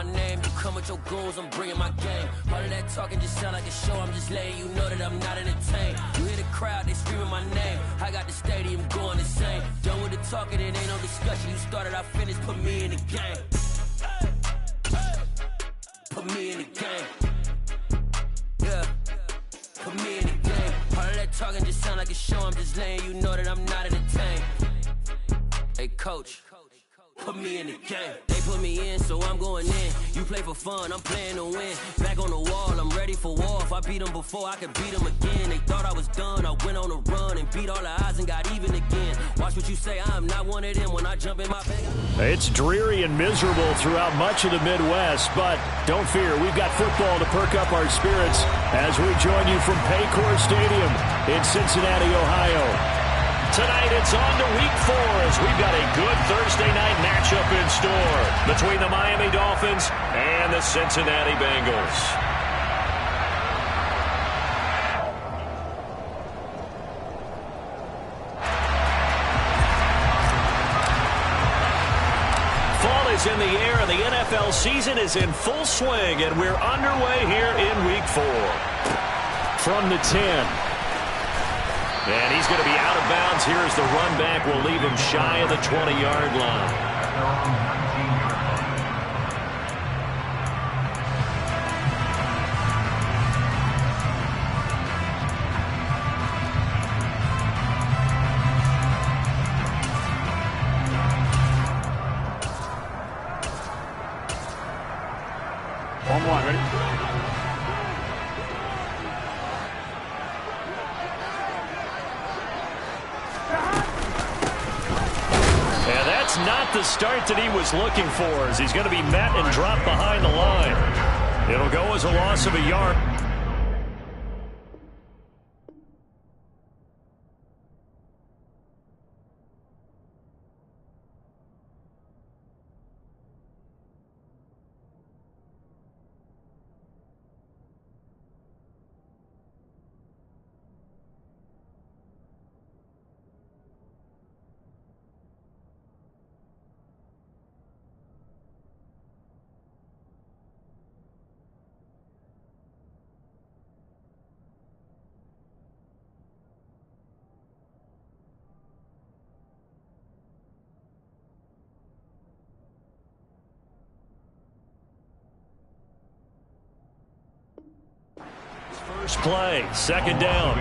name. You come with your goons, I'm bringing my game. All of that talking just sound like a show. I'm just letting you know that I'm not entertained. You hear the crowd, they screaming my name. I got the stadium going insane. Done with the talking, it ain't no discussion. You started, I finished, put me in the game. Put me in the game. Yeah. Put me in the game. All of that talking just sound like a show. I'm just letting you know that I'm not entertained. Hey, coach. Put me in the game. They put me in, so I'm going in. You play for fun, I'm playing to win. Back on the wall, I'm ready for war. If I beat them before, I could beat them again. They thought I was done, I went on a run and beat all the odds and got even again. Watch what you say, I'm not one of them when I jump in my bag. It's dreary and miserable throughout much of the Midwest, but don't fear, we've got football to perk up our spirits as we join you from Paycor Stadium in Cincinnati, Ohio. Tonight it's on to Week 4 as we've got a good Thursday night matchup in store between the Miami Dolphins and the Cincinnati Bengals. Fall is in the air and the NFL season is in full swing, and we're underway here in Week 4. From the 10. And he's going to be out of bounds here as the run back will leave him shy of the 20-yard line. One more, ready? Not the start that he was looking for, as he's going to be met and dropped behind the line. It'll go as a loss of a yard. First play, second down.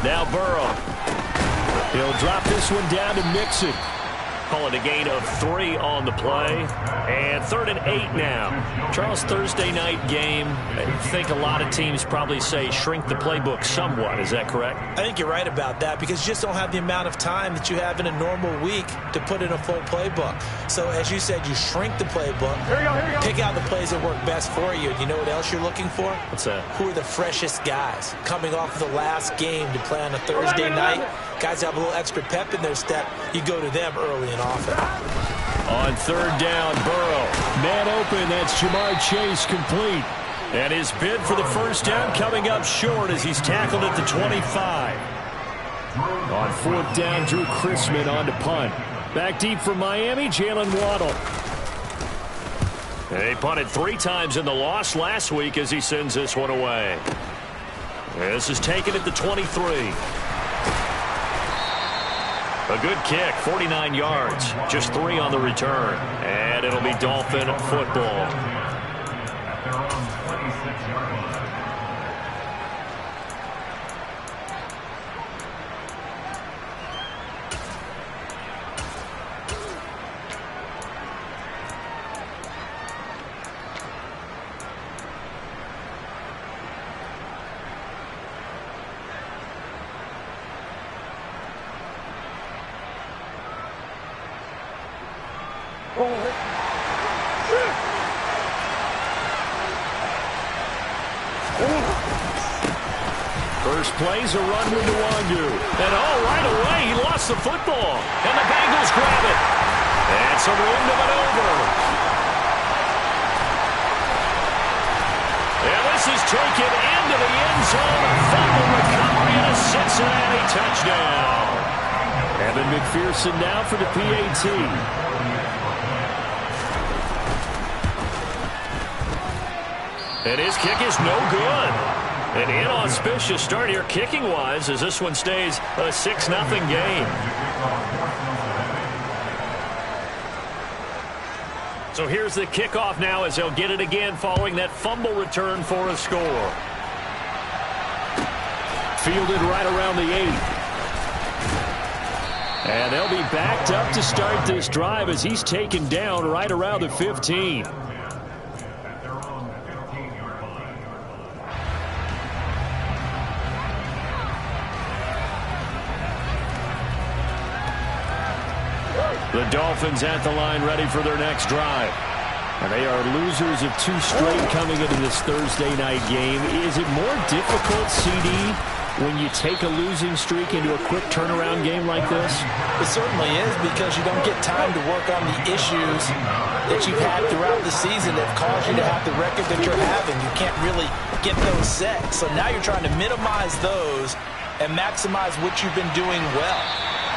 Now Burrow. He'll drop this one down to Mixon. Call it a gain of 3 on the play. And 3rd and 8 now. Charles, Thursday night game, I think a lot of teams probably say shrink the playbook somewhat. Is that correct? I think you're right about that because you just don't have the amount of time that you have in a normal week to put in a full playbook. So as you said, you shrink the playbook, pick out the plays that work best for you. And you know what else you're looking for? What's that? Who are the freshest guys coming off of the last game to play on a Thursday night? Guys have a little extra pep in their step. You go to them early and often. On 3rd down, Burrow. Man open, that's Jamar Chase complete. And his bid for the first down coming up short as he's tackled at the 25. On 4th down, Drew Chrisman on to punt. Back deep for Miami, Jalen Waddle. They punted 3 times in the loss last week as he sends this one away. This is taken at the 23. A good kick, 49 yards, just 3 on the return. And it'll be Dolphin football. first plays a run with Nwangu. And right away, he lost the football. And the Bengals grab it. And some room to maneuver. And this is taken into the end zone. A fumble recovery and a Cincinnati touchdown. Evan McPherson now for the PAT. And his kick is no good. An inauspicious start here kicking-wise as this one stays a 6-0 game. So here's the kickoff now as they'll get it again following that fumble return for a score. Fielded right around the 8. And they'll be backed up to start this drive as he's taken down right around the 15. The Dolphins at the line ready for their next drive. And they are losers of 2 straight coming into this Thursday night game. Is it more difficult, CD, when you take a losing streak into a quick turnaround game like this? It certainly is, because you don't get time to work on the issues that you've had throughout the season that caused you to have the record that you're having. You can't really get those set. So now you're trying to minimize those and maximize what you've been doing well.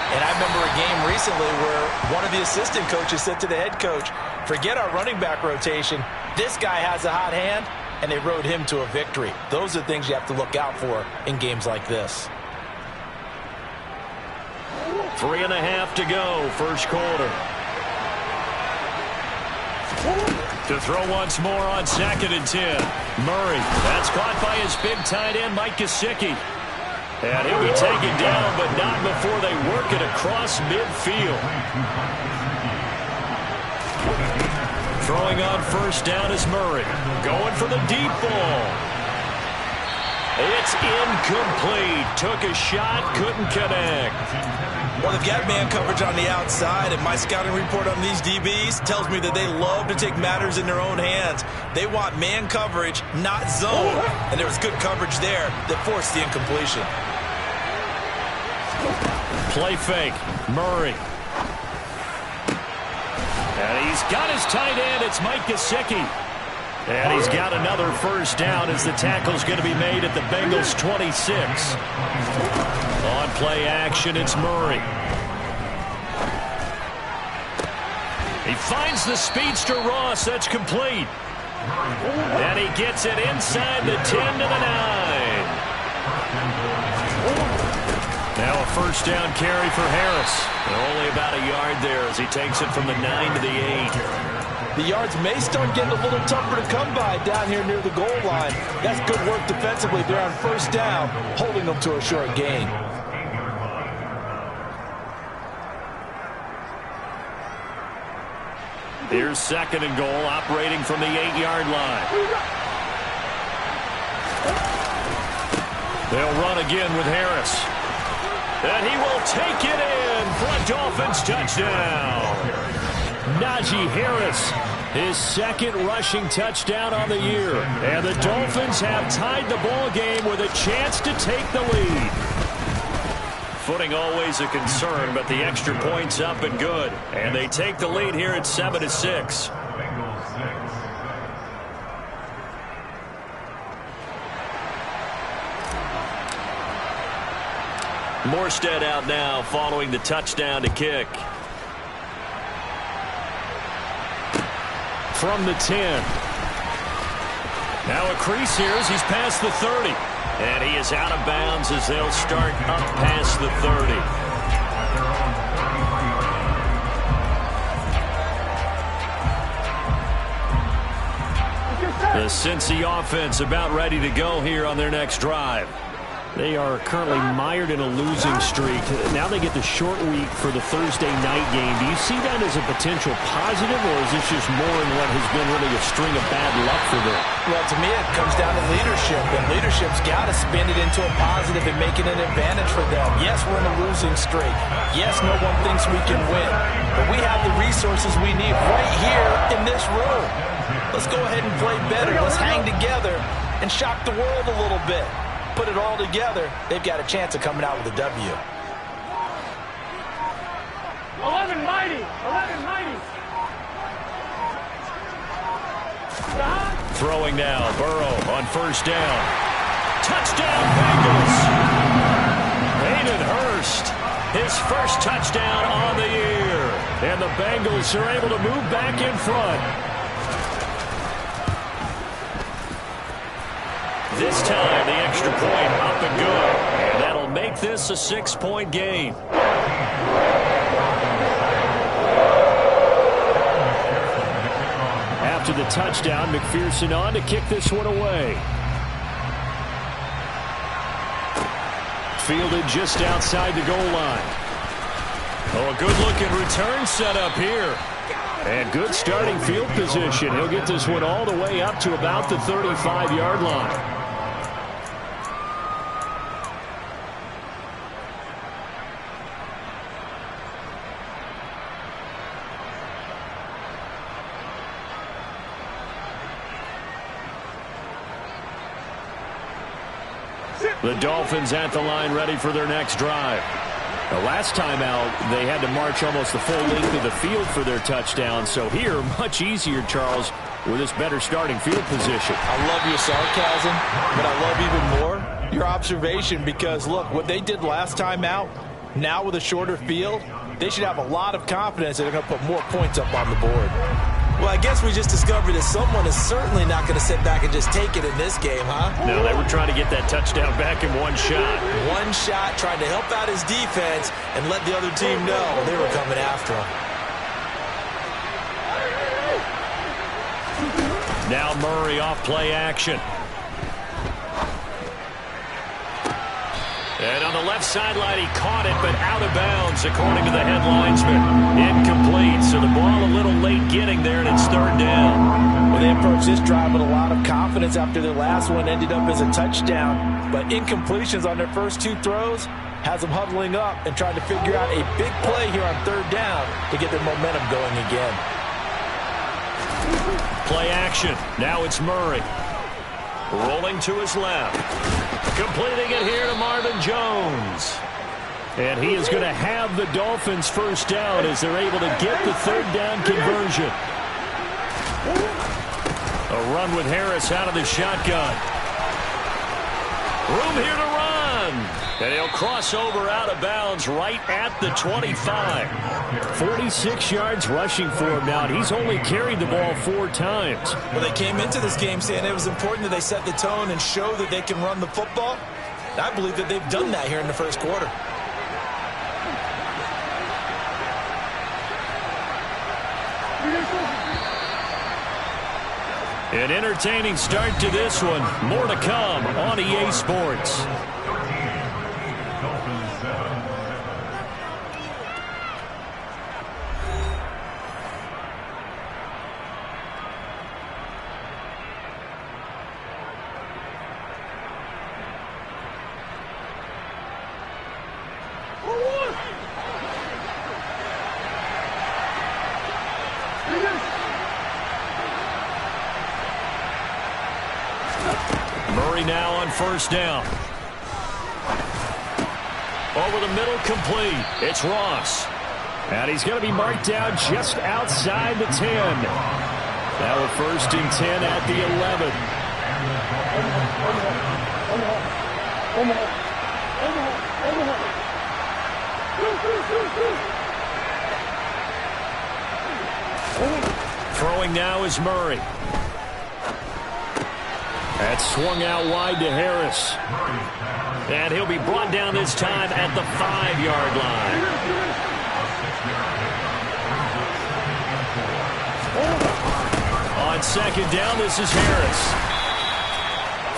And I remember a game recently where one of the assistant coaches said to the head coach, forget our running back rotation. This guy has a hot hand, and they rode him to a victory. Those are the things you have to look out for in games like this. 3.5 to go, first quarter. To throw once more on 2nd and 10. Murray, that's caught by his big tight end, Mike Gesicki. And he'll be taken down, but not before they work it across midfield. Throwing on first down is Murray. Going for the deep ball. It's incomplete. Took a shot, couldn't connect. Well, they've got man coverage on the outside, and my scouting report on these DBs tells me that they love to take matters in their own hands. They want man coverage, not zone. And there was good coverage there that forced the incompletion. Play fake. Murray. And he's got his tight end. It's Mike Gesicki. And he's got another first down as the tackle's going to be made at the Bengals 26. On play action, it's Murray. He finds the speedster Ross. That's complete. And he gets it inside the 10 to the 9. Now a first down carry for Harris. And only about a yard there as he takes it from the 9 to the 8. The yards may start getting a little tougher to come by down here near the goal line. That's good work defensively there on first down, holding them to a short gain. Here's 2nd and goal, operating from the 8-yard line. They'll run again with Harris. And he will take it in for a Dolphins touchdown. Najee Harris, his 2nd rushing touchdown on the year. And the Dolphins have tied the ball game with a chance to take the lead. Footing always a concern, but the extra point's up and good. And they take the lead here at 7-6. Morstead out now following the touchdown to kick. From the 10. Now a crease here as he's past the 30. And he is out of bounds as they'll start up past the 30. The Cincy offense about ready to go here on their next drive. They are currently mired in a losing streak. Now they get the short week for the Thursday night game. Do you see that as a potential positive, or is this just more in what has been really a string of bad luck for them? Well, to me, it comes down to leadership, and leadership's got to spin it into a positive and make it an advantage for them. Yes, we're in a losing streak. Yes, no one thinks we can win, but we have the resources we need right here in this room. Let's go ahead and play better. Let's hang together and shock the world a little bit. put it all together, they've got a chance of coming out with a W. 11 mighty. 11 mighty. Throwing now, Burrow on first down. Touchdown, Bengals! Hayden Hurst, his first touchdown on the year. And the Bengals are able to move back in front. This time, the extra point up and good. And that'll make this a 6-point game. After the touchdown, McPherson on to kick this one away. Fielded just outside the goal line. Oh, a good-looking return set up here. And good starting field position. He'll get this one all the way up to about the 35-yard line. The Dolphins at the line ready for their next drive. The last time out, they had to march almost the full length of the field for their touchdown. So here, much easier, Charles, with this better starting field position. I love your sarcasm, but I love even more your observation because, look, what they did last time out, now with a shorter field, they should have a lot of confidence that they're going to put more points up on the board. Well, I guess we just discovered that someone is certainly not going to sit back and just take it in this game, huh? No, they were trying to get that touchdown back in one shot. One shot, trying to help out his defense and let the other team know they were coming after him. Now Murray off play action. And on the left sideline, he caught it, but out of bounds, according to the head linesman. Incomplete, so the ball a little late getting there, and it's third down. Well, they approached this drive with a lot of confidence after their last one ended up as a touchdown. But incompletions on their first two throws has them huddling up and trying to figure out a big play here on third down to get their momentum going again. Play action. Now it's Murray. Rolling to his left. Completing it here to Marvin Jones. And he is going to have the Dolphins first down as they're able to get the third down conversion. A run with Harris out of the shotgun. Room here to run. And he'll cross over out of bounds right at the 25. 46 yards rushing for him now, and he's only carried the ball 4 times. Well, they came into this game saying it was important that they set the tone and show that they can run the football. I believe that they've done that here in the first quarter. An entertaining start to this one. More to come on EA Sports. Now on first down. Over the middle, complete. It's Ross. And he's going to be marked down just outside the 10. Now a 1st and 10 at the 11. Throwing now is Murray. That's swung out wide to Harris. And he'll be brought down this time at the 5-yard line. On second down, this is Harris.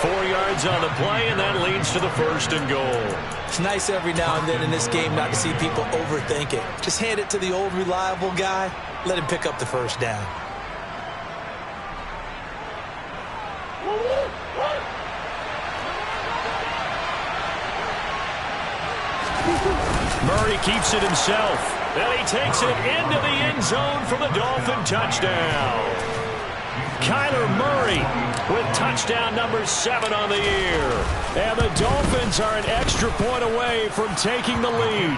4 yards on the play, and that leads to the 1st and goal. It's nice every now and then in this game not to see people overthink it. Just hand it to the old reliable guy. Let him pick up the 1st down. Murray keeps it himself. And he takes it into the end zone for the Dolphin touchdown. Kyler Murray with touchdown number 7 on the year. And the Dolphins are an extra point away from taking the lead.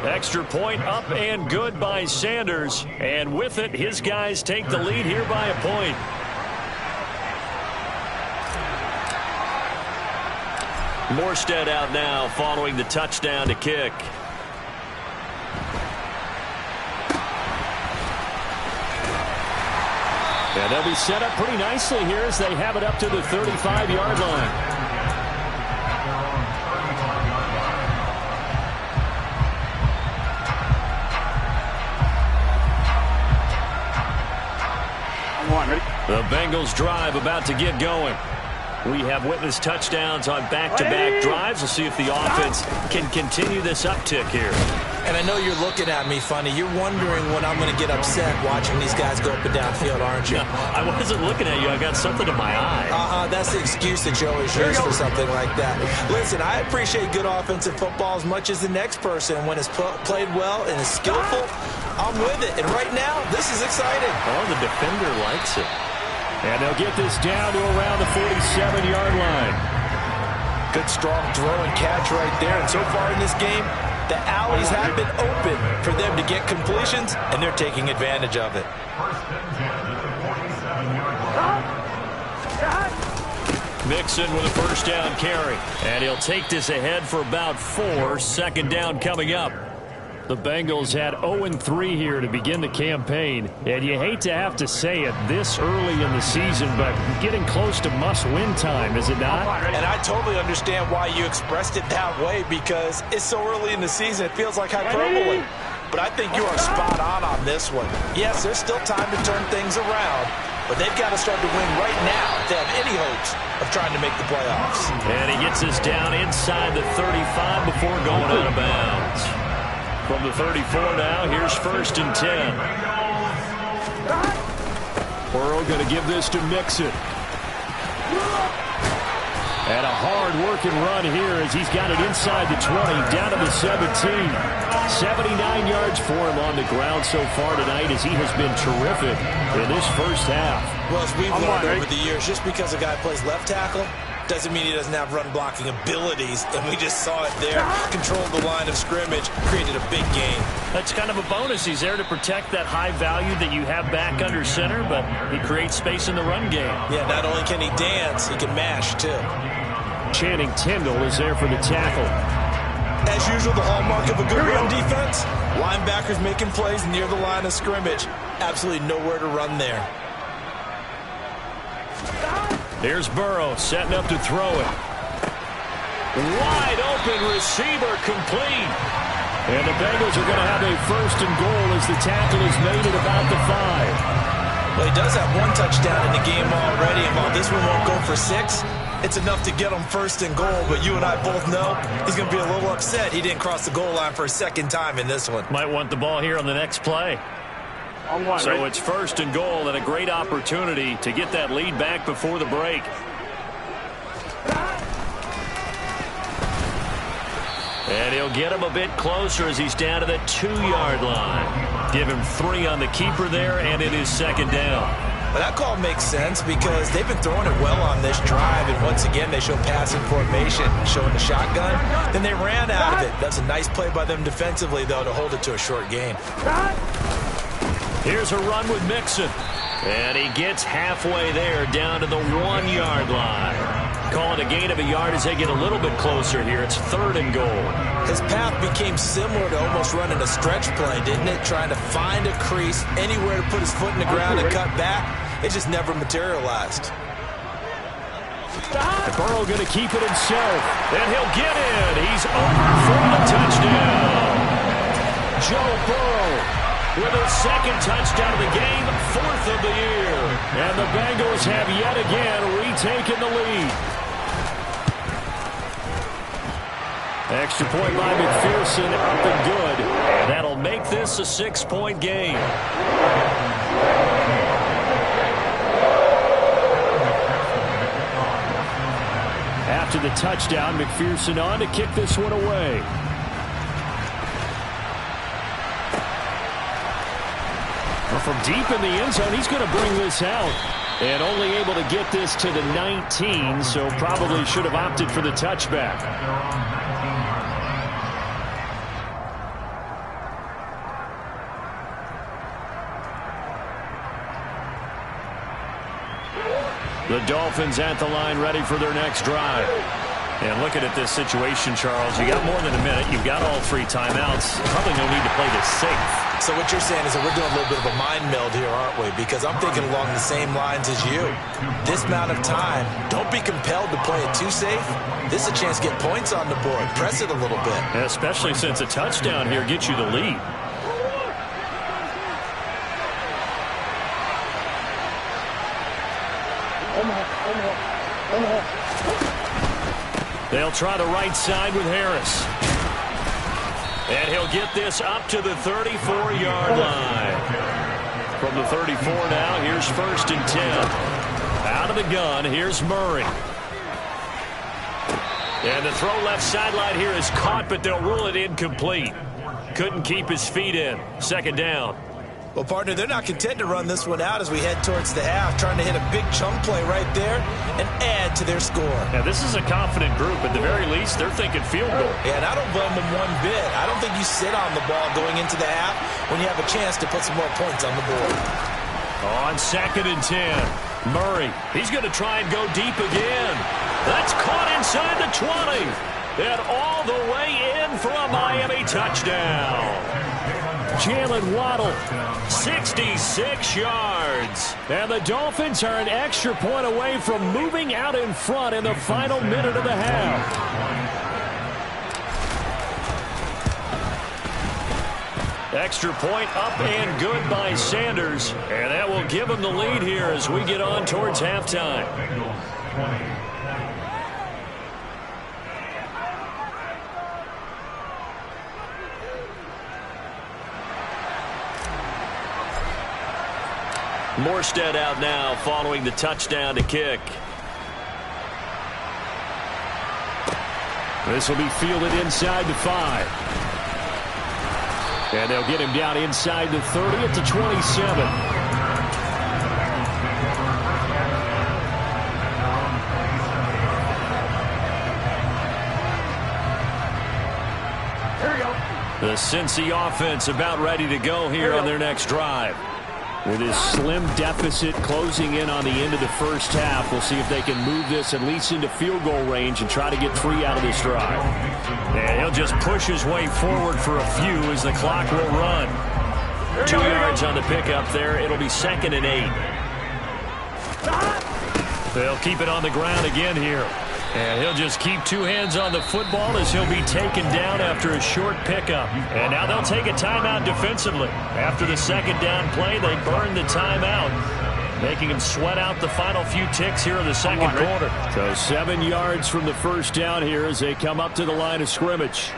Extra point up and good by Sanders. And with it, his guys take the lead here by a point. Morstead out now following the touchdown to kick. And they'll be set up pretty nicely here as they have it up to the 35-yard line. The Bengals drive about to get going. We have witnessed touchdowns on back-to-back drives. We'll see if the offense can continue this uptick here. And I know you're looking at me funny. You're wondering when I'm going to get upset watching these guys go up and down field, aren't you? No, I wasn't looking at you. I got something in my eye. That's the excuse that you always use for something like that. Listen, I appreciate good offensive football as much as the next person. When it's played well and is skillful, I'm with it. And right now, this is exciting. Oh, the defender likes it. And they'll get this down to around the 47-yard line. Good, strong throw and catch right there. And so far in this game, the alleys have been open for them to get completions, and they're taking advantage of it. Mixon with a first down carry. And he'll take this ahead for about 4. Second down coming up. The Bengals had 0-3 here to begin the campaign, and you hate to have to say it this early in the season, but getting close to must-win time, is it not? And I totally understand why you expressed it that way, because it's so early in the season, it feels like hyperbole. But I think you are spot on this one. Yes, there's still time to turn things around, but they've got to start to win right now if they have any hopes of trying to make the playoffs. And he gets us down inside the 35 before going out of bounds. From the 34 now, here's 1st and 10. Burrow going to give this to Mixon. And a hard-working run here as he's got it inside the 20, down to the 17. 79 yards for him on the ground so far tonight as he has been terrific in this first half. Well, as we've learned over the years, just because a guy plays left tackle doesn't mean he doesn't have run-blocking abilities, and we just saw it there. Controlled the line of scrimmage, created a big gain. That's kind of a bonus. He's there to protect that high value that you have back under center, but he creates space in the run game. Yeah, not only can he dance, he can mash, too. Channing Tindall is there for the tackle. As usual, the hallmark of a good run defense, linebackers making plays near the line of scrimmage. Absolutely nowhere to run there. Here's Burrow setting up to throw it. Wide open receiver complete. And the Bengals are going to have a 1st and goal as the tackle is made at about the 5. Well, he does have 1 touchdown in the game already, and while this one won't go for 6, it's enough to get him 1st and goal. But you and I both know he's going to be a little upset he didn't cross the goal line for a 2nd time in this one. Might want the ball here on the next play. So it's 1st and goal and a great opportunity to get that lead back before the break. And he'll get him a bit closer as he's down to the 2-yard line. Give him 3 on the keeper there, and it is 2nd down. Well, that call makes sense because they've been throwing it well on this drive, and once again they show passing formation, showing the shotgun. Then they ran out of it. That's a nice play by them defensively, though, to hold it to a short gain. Here's a run with Mixon. And he gets halfway there, down to the 1-yard line. Calling a gain of a yard as they get a little bit closer here. It's 3rd and goal. His path became similar to almost running a stretch play, didn't it? Trying to find a crease, anywhere to put his foot in the ground and cut back. It just never materialized. And Burrow going to keep it himself. And he'll get in. He's over for the touchdown. Joe Burrow with his 2nd touchdown of the game, 4th of the year. And the Bengals have yet again retaken the lead. Extra point by McPherson, up and good. And that'll make this a 6-point game. After the touchdown, McPherson on to kick this one from deep in the end zone, he's going to bring this out. And only able to get this to the 19, so probably should have opted for the touchback. The Dolphins at the line, ready for their next drive. And looking at this situation, Charles, you got more than a minute. You've got all 3 timeouts. Probably no need to play this safe. So what you're saying is that we're doing a little bit of a mind meld here, aren't we? Because I'm thinking along the same lines as you. This amount of time, don't be compelled to play it too safe. This is a chance to get points on the board. Press it a little bit. Especially since a touchdown here gets you the lead. They'll try the right side with Harris. And he'll get this up to the 34-yard line. From the 34 now, here's 1st and 10. Out of the gun, here's Murray. And the throw left sideline here is caught, but they'll rule it incomplete. Couldn't keep his feet in. 2nd down. Well, partner, they're not content to run this one out as we head towards the half, trying to hit a big chunk play right there and add to their score. Now, this is a confident group. At the very least, they're thinking field goal. Yeah, and I don't blame them one bit. I don't think you sit on the ball going into the half when you have a chance to put some more points on the board. On 2nd and 10, Murray. He's going to try and go deep again. That's caught inside the 20. And all the way in for a Miami touchdown. Jalen Waddle, 66 yards. And the Dolphins are an extra point away from moving out in front in the final minute of the half. Extra point up and good by Sanders. And that will give him the lead here as we get on towards halftime. Morstead out now following the touchdown to kick. This will be fielded inside the 5. And they'll get him down inside the 30 at the 27. Here we go. The Cincy offense about ready to go here on their next drive. With his slim deficit closing in on the end of the first half, we'll see if they can move this at least into field goal range and try to get 3 out of this drive. And he'll just push his way forward for a few as the clock will run. 2 yards on the pickup there. It'll be 2nd and 8. They'll keep it on the ground again here. And he'll just keep 2 hands on the football as he'll be taken down after a short pickup. And now they'll take a timeout defensively. After the 2nd down play, they burn the timeout, making him sweat out the final few ticks here in the 2nd quarter. So 7 yards from the 1st down here as they come up to the line of scrimmage.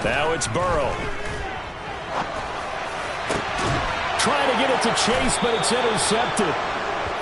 Now it's Burrow. Trying to get it to Chase, but it's intercepted.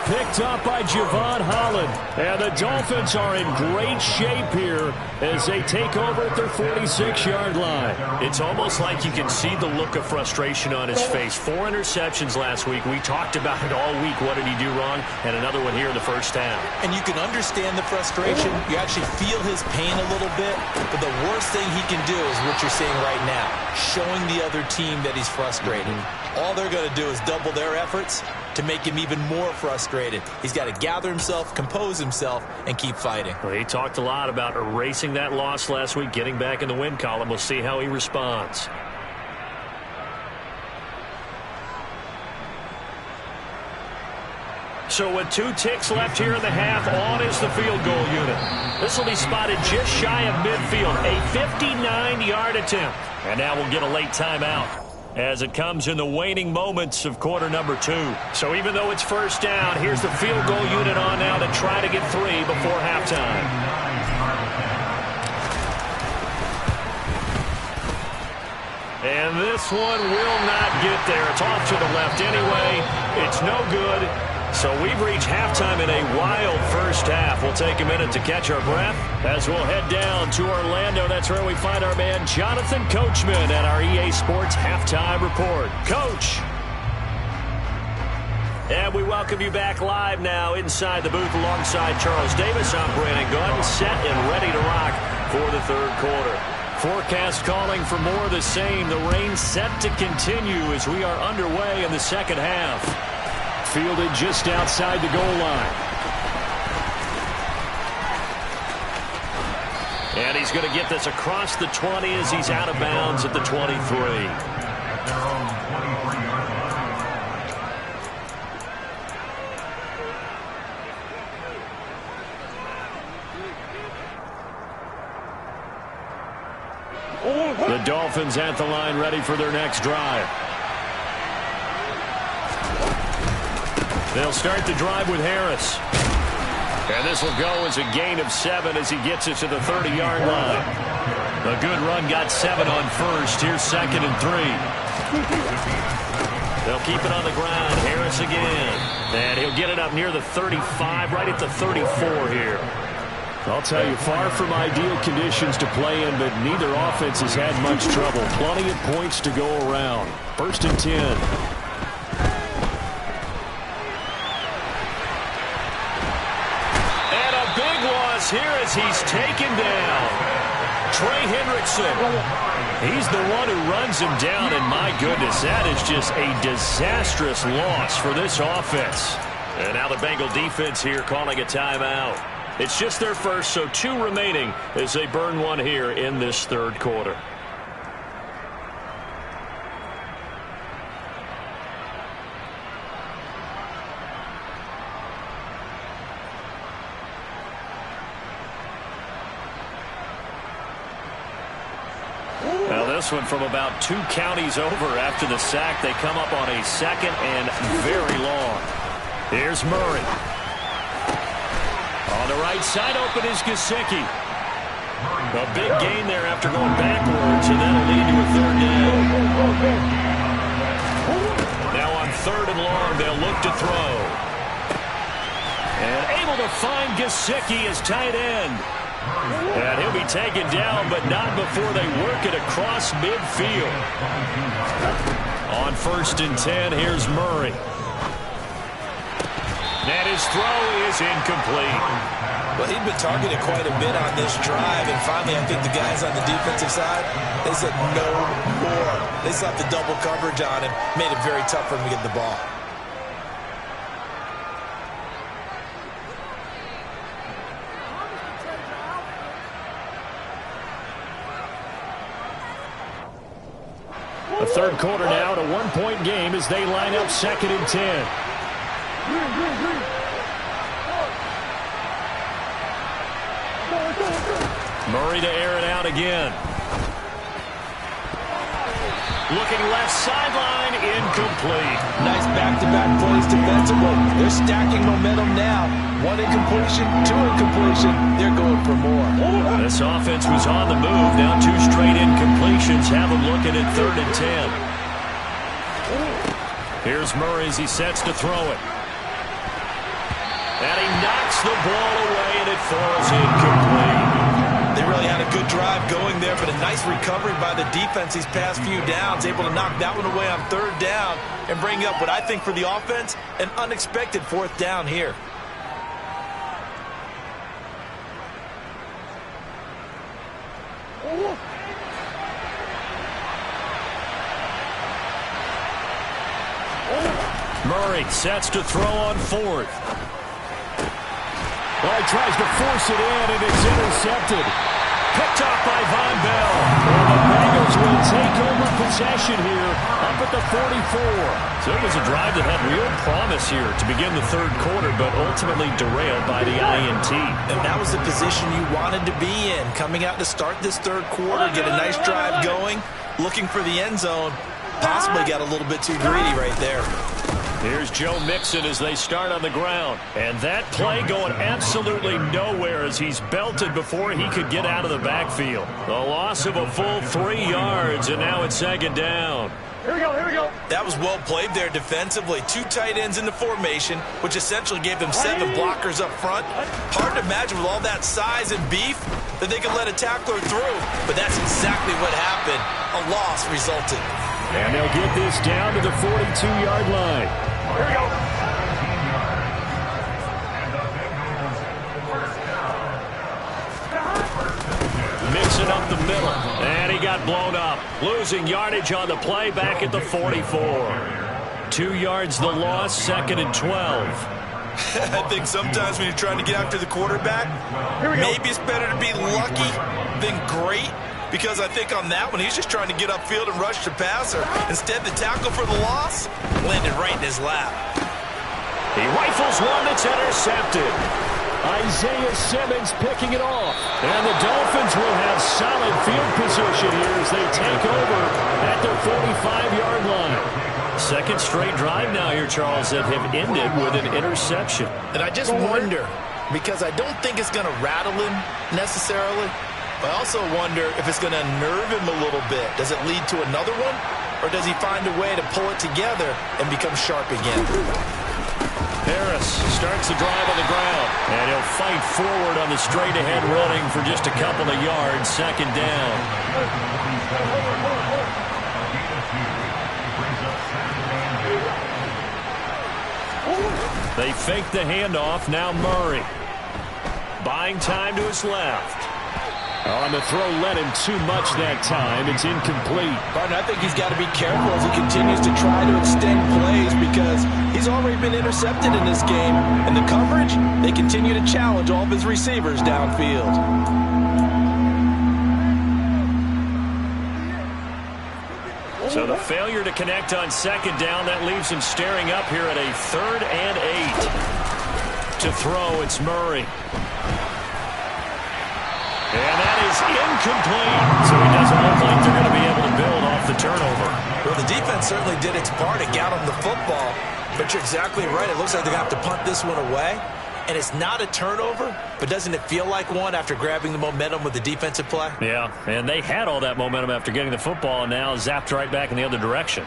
Picked up by Javon Holland. And the Dolphins are in great shape here as they take over at their 46-yard line. It's almost like you can see the look of frustration on his face. 4 interceptions last week. We talked about it all week. What did he do wrong? And another one here in the first half. And you can understand the frustration. You actually feel his pain a little bit. But the worst thing he can do is what you're seeing right now, showing the other team that he's frustrated. All they're going to do is double their efforts to make him even more frustrated. He's got to gather himself, compose himself, and keep fighting. Well, he talked a lot about erasing that loss last week, getting back in the win column. We'll see how he responds. So with 2 ticks left here in the half, on is the field goal unit. This will be spotted just shy of midfield, a 59-yard attempt. And now we'll get a late timeout as it comes in the waning moments of quarter number 2. So even though it's first down, here's the field goal unit on now to try to get 3 before halftime. And this one will not get there. It's off to the left anyway. It's no good. So we've reached halftime in a wild first half. We'll take a minute to catch our breath as we'll head down to Orlando. That's where we find our man Jonathan Coachman at our EA Sports Halftime Report. Coach! And we welcome you back live now inside the booth alongside Charles Davis. I'm Brandon Gaudin, set and ready to rock for the third quarter. Forecast calling for more of the same. The rain set to continue as we are underway in the second half. Fielded just outside the goal line. And he's going to get this across the 20 as he's out of bounds at the 23. The Dolphins at the line, ready for their next drive. They'll start the drive with Harris. And this will go as a gain of 7 as he gets it to the 30-yard line. A good run got 7 on first. Here's 2nd and 3. They'll keep it on the ground. Harris again. And he'll get it up near the 35, right at the 34 here. I'll tell you, far from ideal conditions to play in, but neither offense has had much trouble. Plenty of points to go around. 1st and 10. And a big loss here as he's taken down. Trey Hendrickson. He's the one who runs him down, and my goodness, that is just a disastrous loss for this offense. And now the Bengal defense here calling a timeout. It's just their first, so 2 remaining as they burn one here in this third quarter. Now this one from about 2 counties over after the sack. They come up on a 2nd and very long. Here's Murray. On the right side, open is Gesicki. A big gain there after going backwards, and that'll lead to a 3rd down. Now on 3rd and long, they'll look to throw. And able to find Gesicki as tight end. And he'll be taken down, but not before they work it across midfield. On 1st and 10, here's Murray. And his throw is incomplete. Well, he'd been targeted quite a bit on this drive, and finally I think the guys on the defensive side, they said no more. They slapped the double coverage on him, made it very tough for him to get the ball. The third quarter now, at a 1-point game as they line up 2nd and 10. Murray to air it out again. Looking left sideline, incomplete. Nice back-to-back plays defensively. They're stacking momentum now. 1 incompletion, 2 incompletion. They're going for more. This offense was on the move. Now 2 straight incompletions. Have them looking at 3rd and 10. Here's Murray as he sets to throw it. And he knocks the ball away, and it falls incomplete. They really had a good drive going there, but a nice recovery by the defense these past few downs, able to knock that one away on 3rd down and bring up what I think for the offense, an unexpected 4th down here. Murray sets to throw on 4th. Well, he tries to force it in, and it's intercepted. Picked off by Von Bell. And the Bengals will take over possession here up at the 44. So it was a drive that had real promise here to begin the third quarter, but ultimately derailed by the INT. And that was the position you wanted to be in. Coming out to start this third quarter, get a nice drive going, looking for the end zone. Possibly got a little bit too greedy right there. Here's Joe Mixon as they start on the ground. And that play going absolutely nowhere as he's belted before he could get out of the backfield. The loss of a full 3 yards, and now it's 2nd down. Here we go, here we go. That was well played there defensively. 2 tight ends in the formation, which essentially gave them 7 blockers up front. Hard to imagine with all that size and beef that they could let a tackler through, but that's exactly what happened. A loss resulted. And they'll get this down to the 42-yard line. Here we go. Mixing up the middle, and he got blown up. Losing yardage on the play back at the 44. 2 yards the loss, 2nd and 12. I think sometimes when you're trying to get after the quarterback, maybe it's better to be lucky than great, because I think on that one, he's just trying to get upfield and rush the passer. Instead, the tackle for the loss landed right in his lap. He rifles one that's intercepted. Isaiah Simmons picking it off. And the Dolphins will have solid field position here as they take over at their 45-yard line. Second straight drive now here, Charles, that have ended with an interception. And I just wonder, because I don't think it's going to rattle him necessarily, but I also wonder if it's going to unnerve him a little bit. Does it lead to another one? Or does he find a way to pull it together and become sharp again? Harris starts the drive on the ground, and he'll fight forward on the straight-ahead running for just a couple of yards, 2nd down. They fake the handoff, now Murray. Buying time to his left. On the throw, led him too much that time. It's incomplete. Partner, I think he's got to be careful as he continues to try to extend plays because he's already been intercepted in this game. And the coverage, they continue to challenge all of his receivers downfield. So the failure to connect on 2nd down, that leaves him staring up here at a 3rd and 8. To throw, it's Murray. And that is incomplete. So he doesn't look like they're going to be able to build off the turnover. Well, the defense certainly did its part to get him the football. But you're exactly right. It looks like they're going to have to punt this one away. And it's not a turnover, but doesn't it feel like one after grabbing the momentum with the defensive play? Yeah, and they had all that momentum after getting the football and now zapped right back in the other direction.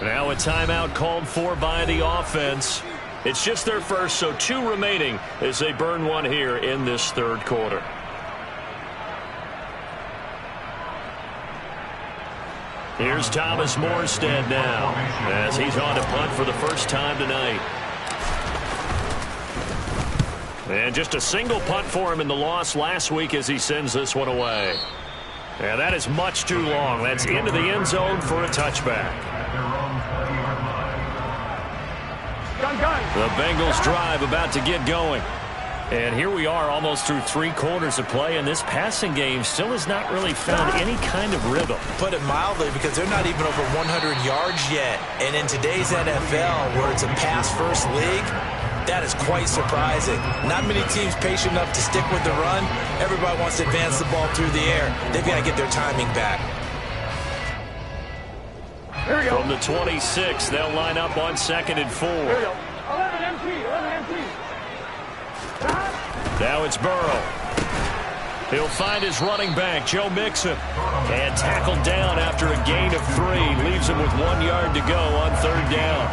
Now a timeout called for by the offense. It's just their first, so 2 remaining as they burn one here in this 3rd quarter. Here's Thomas Morstead now as he's on to punt for the first time tonight. And just a single punt for him in the loss last week as he sends this one away. And that is much too long. That's into the end zone for a touchback. The Bengals drive about to get going. And here we are almost through 3 quarters of play, and this passing game still has not really found any kind of rhythm. Put it mildly, because they're not even over 100 yards yet. And in today's NFL, where it's a pass-first league, that is quite surprising. Not many teams patient enough to stick with the run. Everybody wants to advance the ball through the air. They've got to get their timing back. Here we go. From the 26, they'll line up on 2nd and 4. Here we go. 11 MT, 11 MT. Now it's Burrow. He'll find his running back, Joe Mixon. And tackled down after a gain of 3. Leaves him with 1 yard to go on 3rd down.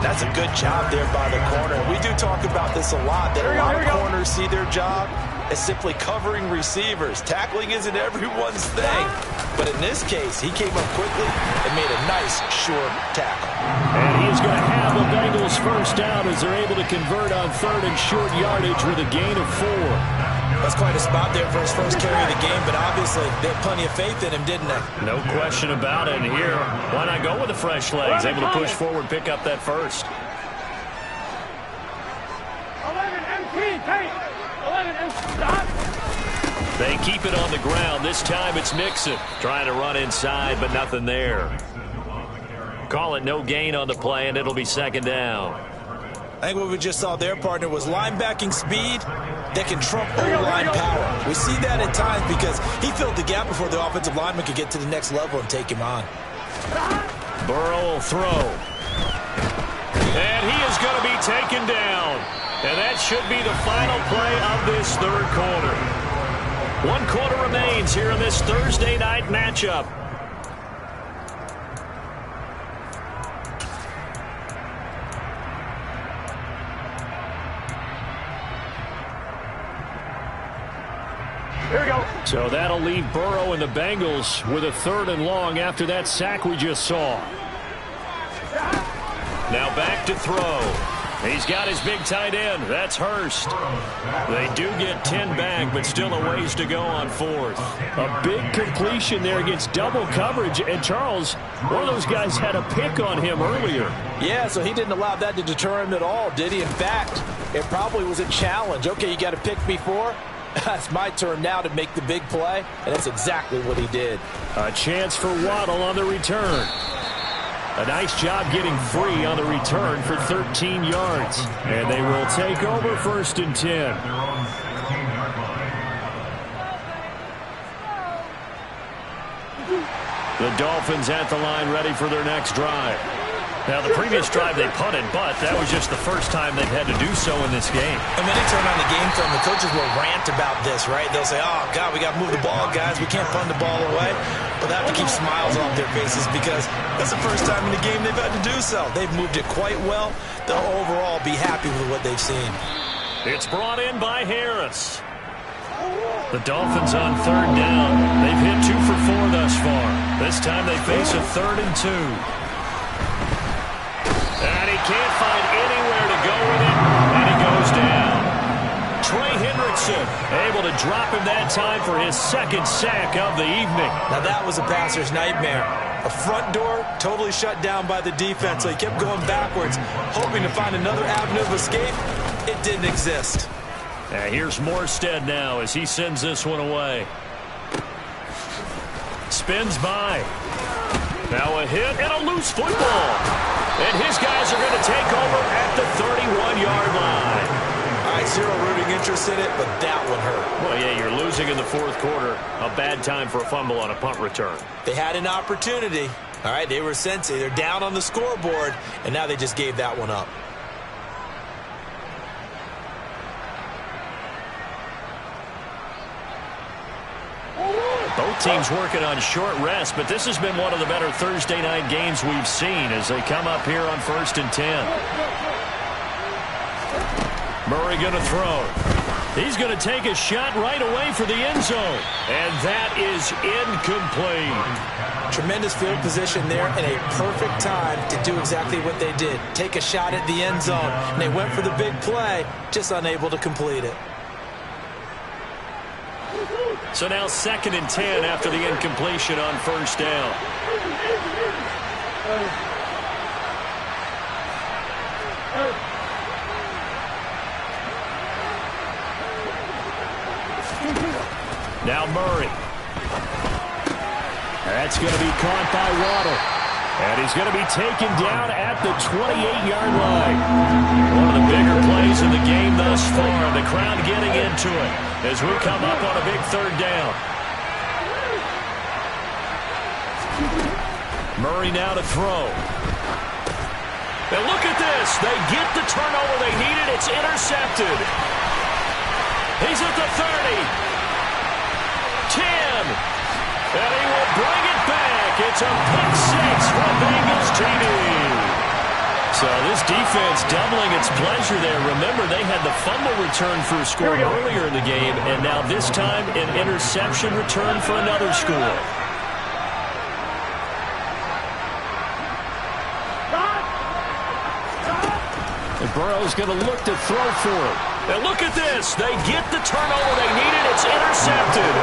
That's a good job there by the corner. We do talk about this a lot, that a lot of corners see their job as simply covering receivers. Tackling isn't everyone's thing. But in this case, he came up quickly and made a nice, short tackle. And he's going to have the Bengals first down as they're able to convert on 3rd and short yardage with a gain of 4. That's quite a spot there for his first carry of the game, but obviously they had plenty of faith in him, didn't they? No question about it. And here, why not go with the fresh legs? Able to push forward, pick up that first. 11 MT, take. 11 MT, stop. They keep it on the ground. This time it's Mixon trying to run inside, but nothing there. Call it no gain on the play, and it'll be second down. I think what we just saw there, partner, was linebacking speed that can trump O-line power. We see that at times because he filled the gap before the offensive lineman could get to the next level and take him on. Burrow will throw. And he is going to be taken down. And that should be the final play of this third quarter. 1 quarter remains here in this Thursday night matchup. Here we go. So that'll leave Burrow and the Bengals with a 3rd and long after that sack we just saw. Now back to throw. He's got his big tight end. That's Hurst. They do get 10 back, but still a ways to go on 4th. A big completion there against double coverage. And Charles, one of those guys had a pick on him earlier. Yeah, so he didn't allow that to deter him at all, did he? In fact, it probably was a challenge. Okay, you got a pick before. It's my turn now to make the big play, and that's exactly what he did. A chance for Waddle on the return. A nice job getting free on the return for 13 yards. And they will take over 1st and 10. The Dolphins at the line ready for their next drive. Now, the previous drive they punted, but that was just the first time they've had to do so in this game. And when they turn on the game film, the coaches will rant about this, right? They'll say, oh, God, we got to move the ball, guys. We can't punt the ball away. But they have to keep smiles off their faces because that's the first time in the game they've had to do so. They've moved it quite well. They'll overall be happy with what they've seen. It's brought in by Harris. The Dolphins on 3rd down. They've hit 2 for 4 thus far. This time they face a 3rd and 2. And he can't find anywhere to go with it, and he goes down. Trey Hendrickson able to drop him that time for his 2nd sack of the evening. Now that was a passer's nightmare. A front door totally shut down by the defense, so he kept going backwards, hoping to find another avenue of escape. It didn't exist. And here's Morstead now as he sends this one away. Spins by. Now a hit and a loose football. And his guys are going to take over at the 31-yard line. All right, zero rooting interest in it, but that one hurt. Well, yeah, you're losing in the 4th quarter. A bad time for a fumble on a punt return. They had an opportunity. All right, they were sensing. They're down on the scoreboard, and now they just gave that one up. Both teams working on short rest, but this has been one of the better Thursday night games we've seen as they come up here on 1st and 10. Murray going to throw. He's going to take a shot right away for the end zone. And that is incomplete. Tremendous field position there and a perfect time to do exactly what they did. Take a shot at the end zone. And they went for the big play, just unable to complete it. So now 2nd and 10 after the incompletion on 1st down. Now Murray. That's going to be caught by Waddle. And he's going to be taken down at the 28-yard line. One of the bigger plays in the game thus far. The crowd getting into it as we come up on a big 3rd down. Murray now to throw. And look at this. They get the turnover they needed. It's intercepted. He's at the 30. 10. And he will bring it back. It's a pick 6 for Bengals TD. So this defense doubling its pleasure there. Remember, they had the fumble return for a score earlier in the game, and now this time an interception return for another score. And Burrow's going to look to throw for it. And look at this. They get the turnover they needed. It's intercepted.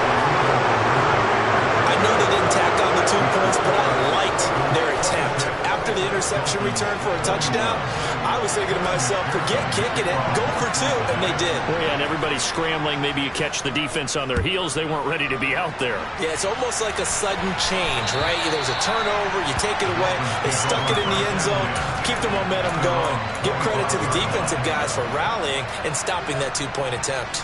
I know they didn't tack on the 2 points, but I liked their attempt. After the interception return for a touchdown, I was thinking to myself, forget kicking it, go for 2, and they did. Well, yeah, and everybody's scrambling. Maybe you catch the defense on their heels. They weren't ready to be out there. Yeah, it's almost like a sudden change, right? There's a turnover, you take it away, they stuck it in the end zone, keep the momentum going. Give credit to the defensive guys for rallying and stopping that 2-point attempt.